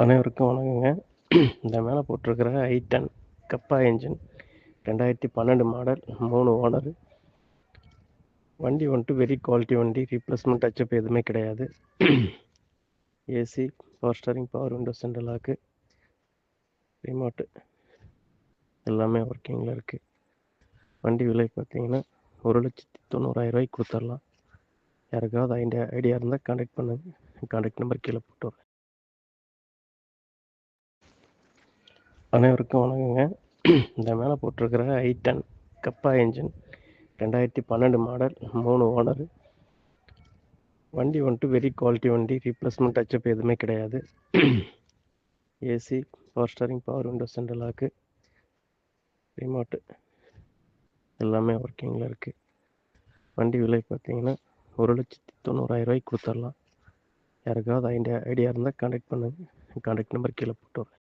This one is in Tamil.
அனைவருக்கும் வணக்கங்க. இந்த மேலே போட்டிருக்கிற i10 கப்பா என்ஜின் 2012 மாடல், 3 ஓனர். வண்டி வந்துட்டு வெரி குவாலிட்டி வண்டி, ரீப்ளேஸ்மெண்ட் டச்சப் எதுவுமே கிடையாது. AC, power steering, power window, central lock, remote எல்லாமே ஒர்க்கிங்கில் இருக்குது. வண்டி விலை பார்த்தீங்கன்னா 1,90,000 கொடுத்துடலாம். யாருக்காவது ஐடியா இருந்தால் கான்டாக்ட் பண்ணுங்கள். கான்டாக்ட் நம்பர் கீழே போட்டு வரேன். அனைவருக்கும் வணக்கங்க. இந்த மேலே போட்டிருக்கிற i10 கப்பா என்ஜின் 2012 மாடல், 3 ஓனர். வண்டி வந்துட்டு வெரி குவாலிட்டி வண்டி, ரீப்ளேஸ்மெண்ட் டச்சப் எதுவுமே கிடையாது. AC, power steering, power window, central lock, remote எல்லாமே ஒர்க்கிங்கில் இருக்குது. வண்டி விலை பார்த்தீங்கன்னா 1,90,000 கொடுத்துடலாம். யாருக்காவது ஐடியா இருந்தால் கான்டாக்ட் பண்ணுங்கள். கான்டாக்ட் நம்பர் கீழே போட்டு வரேன்.